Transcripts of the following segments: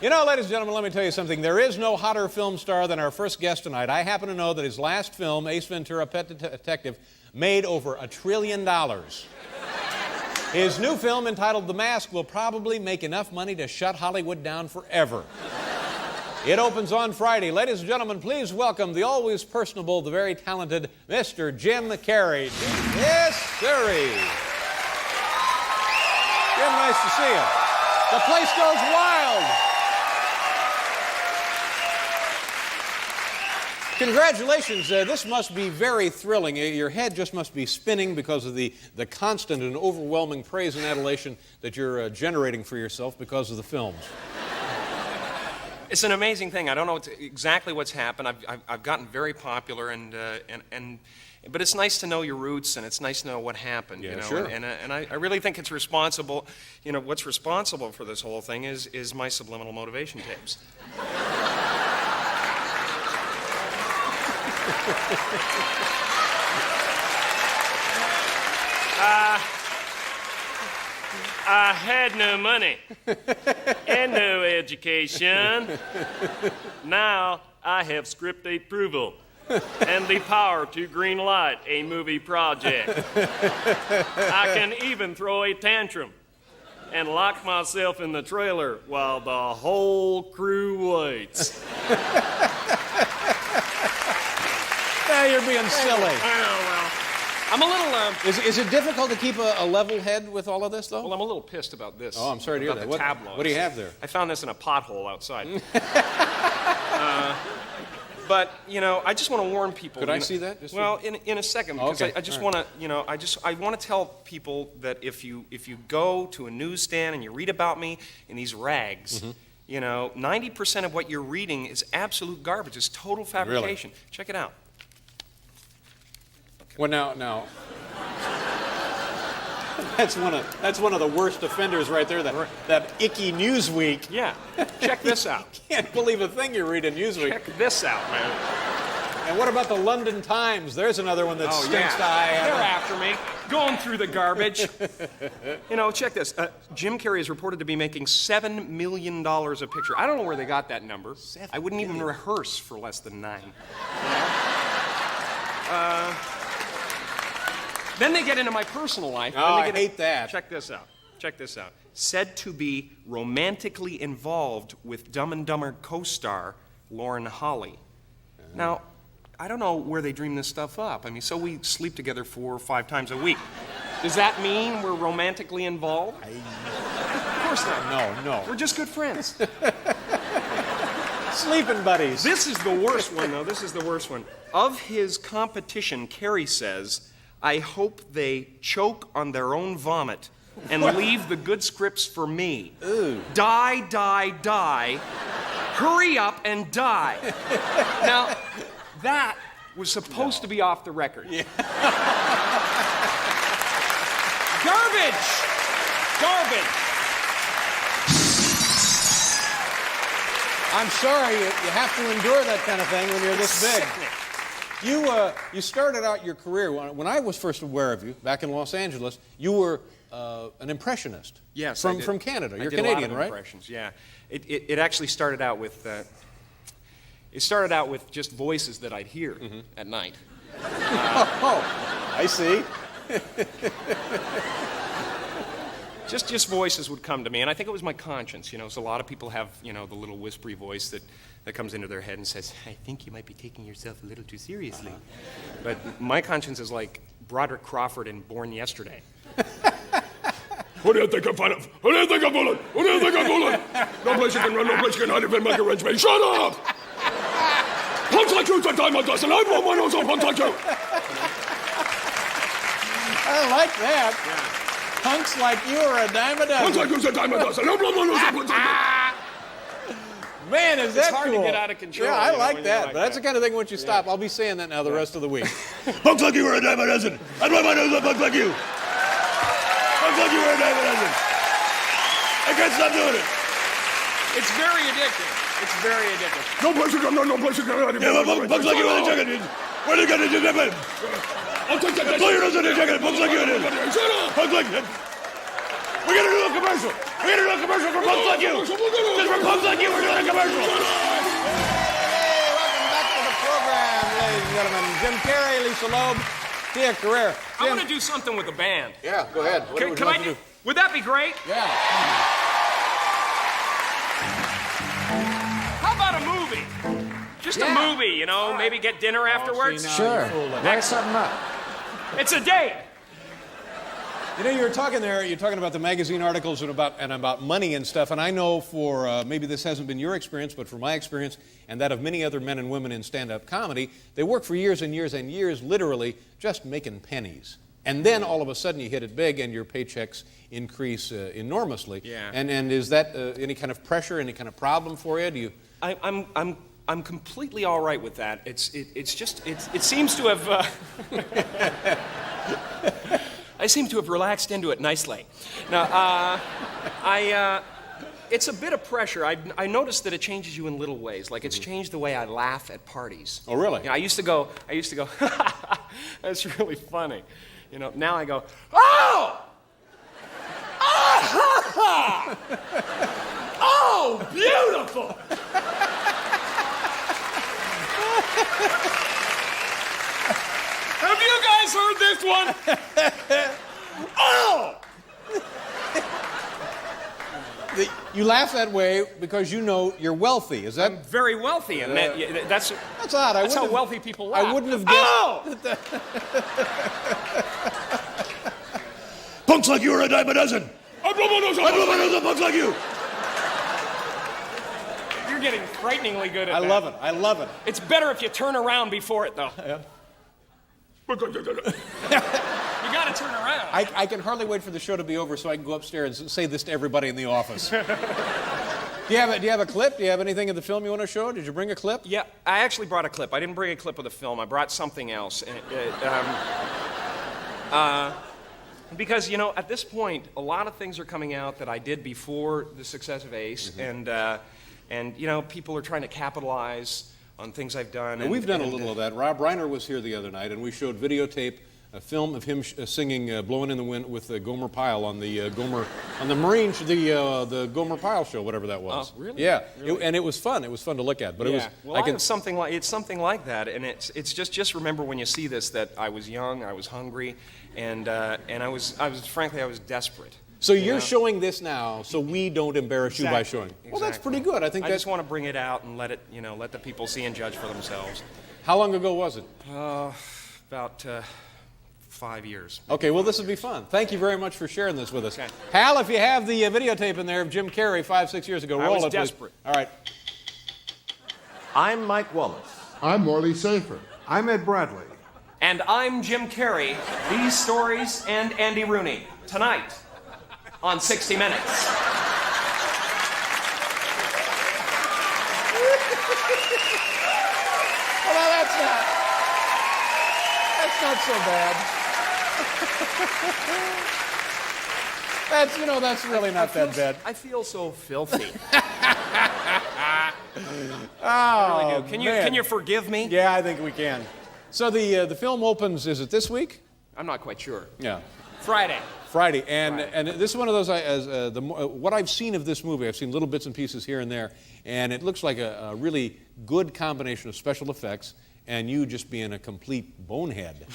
You know, ladies and gentlemen, let me tell you something. There is no hotter film star than our first guest tonight. I happen to know that his last film, Ace Ventura, Pet Detective, made over $1 trillion. His new film, entitled The Mask, will probably make enough money to shut Hollywood down forever. It opens on Friday. Ladies and gentlemen, please welcome the always personable, the very talented Mr. Jim Carrey. Yes, sirree. Jim, nice to see you. The place goes wild. Congratulations. This must be very thrilling. Your head just must be spinning because of the constant and overwhelming praise and adulation that you're generating for yourself because of the films. It's an amazing thing. I don't know exactly what's happened. I've gotten very popular, but it's nice to know your roots, and it's nice to know what happened. Yeah, you know? Sure. And I really think it's responsible. You know, what's responsible for this whole thing is my subliminal motivation tapes. I had no money and no education. Now I have script approval and the power to green light a movie project. I can even throw a tantrum and lock myself in the trailer while the whole crew waits. Now you're being silly. Well, I'm a little... Is it difficult to keep a level head with all of this, though? Well, I'm a little pissed about this. Oh, I'm sorry to hear that. The tabloids. What do you have there? I found this in a pothole outside. But, you know, I just want to warn people. Could I see that? Well, in a second, because okay. I just want to, you know, I want to tell people that if you go to a newsstand and you read about me in these rags, you know, 90% of what you're reading is absolute garbage. It's total fabrication. Really? Check it out. Well, now, that's one of the worst offenders right there. That icky Newsweek. Yeah. Check this out. Can't believe a thing you read in Newsweek. Check this out, man. And what about the London Times? There's another one that stinks to high They're heaven. after me, going through the garbage. You know, check this. Jim Carrey is reported to be making $7 million a picture. I don't know where they got that number. I wouldn't even rehearse for less than 9. Then they get into my personal life. Oh, I hate that. Check this out. Check this out. Said to be romantically involved with Dumb and Dumber co-star Lauren Holly. Now, I don't know where they dream this stuff up. I mean, so we sleep together 4 or 5 times a week. Does that mean we're romantically involved? Of course not. No. We're just good friends. Sleeping buddies. This is the worst one, though. This is the worst one. Of his competition, Carrey says, I hope they choke on their own vomit and leave the good scripts for me. Ooh. Die, die, die. Hurry up and die. Now, that was supposed to be off the record. Yeah. Garbage! Garbage! I'm sorry, you have to endure that kind of thing when you're this big. Sickening. You started out your career, when I was first aware of you, back in Los Angeles, you were an impressionist. Yes, from Canada. You're I did Canadian, a lot of right? Impressions, yeah. It actually started out with just voices that I'd hear at night. I see. Just voices would come to me, and I think it was my conscience, you know. So a lot of people have, you know, the little whispery voice that comes into their head and says, I think you might be taking yourself a little too seriously. But my conscience is like Broderick Crawford in Born Yesterday. Who do you think I'm fooling? Who do you think I'm fooling? Who do you think I'm fooling? No place you can run, no place you can hide if you make arrangements. Shut up! Punks like you's a dime a dozen. I want one of those punks like you. I like that. Yeah. Punks like you are a dime a dozen. Punks like you's a dime a dozen. I want one of those punks like you. Man, is that It's hard cool. to get out of control. Yeah, I you know, like when that. you're like But that's that. the kind of thing, once you stop, I'll be saying that now the rest of the week. Punks like you are a dime a dozen. I want one of those punks like you. Punks like you are a dime a dozen. I can't stop doing it. It's very addictive. It's very addictive. No place you can run, no place you can hide. Yeah, punks like you with a jacket. Where do you get it? I'll take that. Blow your nose in the jacket. Punks like you. Shut up. Punks like you. We're gonna do a commercial. We're gonna do a commercial for punks like you. Just for punks like you. commercial. Hey, welcome back to the program, ladies and gentlemen. Jim Carrey, Lisa Loeb, Tia Carrere. I want to do something with the band. Yeah, go ahead. What would you Can like I to do? Would that be great? Yeah. How about a movie? Just a movie, you know, maybe get dinner afterwards. Sure. Write something up. It's a date. You know, you're talking about the magazine articles and about money and stuff, and I know for, maybe this hasn't been your experience, but from my experience and that of many other men and women in stand-up comedy, they work for years and years and years, literally, just making pennies. And then all of a sudden you hit it big and your paychecks increase enormously. Yeah. And is that any kind of pressure, any kind of problem for you? Do you? I'm completely all right with that. It seems to have. I seem to have relaxed into it nicely. Now, it's a bit of pressure. I noticed that it changes you in little ways. Like it's changed the way I laugh at parties. Oh, really? You know, I used to go, that's really funny. You know, now I go, oh! Ah! Oh, beautiful! Have you guys heard this one? Oh! You laugh that way because you know you're wealthy. Is that? I'm very wealthy, and that's odd. That's how wealthy people laugh. I wouldn't have guessed. Oh! Punks like you are a dime a dozen. I blow my nose on punks like you. You're getting frighteningly good at I that. love it. I love it. It's better if you turn around before it, though. Yeah. You gotta turn around. I can hardly wait for the show to be over so I can go upstairs and say this to everybody in the office. Do you have a clip? Do you have anything in the film you want to show? Did you bring a clip? Yeah, I actually brought a clip. I didn't bring a clip of the film. I brought something else. Because, you know, at this point, a lot of things are coming out that I did before the success of Ace, and you know, people are trying to capitalize on things I've done. And we've done a little of that. Rob Reiner was here the other night, and we showed videotape, a film of him singing "Blowing in the Wind" with Gomer Pyle on the the Gomer Pyle show, whatever that was. Oh, really? Yeah, Really? And it was fun. It was fun to look at. But it was. Well, I have something like that, and it's just remember when you see this that I was young, I was hungry, and I was frankly desperate. So you're showing this now, so we don't embarrass you by showing. Exactly. Well, that's pretty good. I think I just want to bring it out and let the people see and judge for themselves. How long ago was it? About 5 years. Okay, well, this will be fun. Thank you very much for sharing this with us. Okay. Hal, if you have the videotape in there of Jim Carrey 5-6 years ago, roll it, please. desperate. All right. I'm Mike Wallace. I'm Morley Safer. I'm Ed Bradley. And I'm Jim Carrey. These stories and Andy Rooney tonight on 60 Minutes. Well, that's not so bad. That's really not that bad. I feel so filthy. Oh, I really do. man. Can you forgive me? Yeah, I think we can. So the film opens, is it this week? I'm not quite sure. Yeah. Friday. Friday, and this is one of those. What I've seen of this movie, I've seen little bits and pieces here and there, and it looks like a really good combination of special effects and you just being a complete bonehead.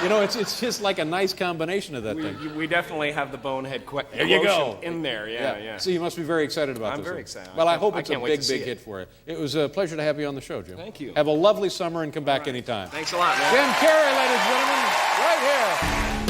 You know, it's just like a nice combination of that thing. We definitely have the bonehead There you go. in there. Yeah. So you must be very excited about this. I'm very one. excited. Well, I hope I it's can't a wait big to see hit it. for you. It was a pleasure to have you on the show, Jim. Thank you. Have a lovely summer and come back anytime. Thanks a lot, man. Jim Carrey, ladies and gentlemen, right here.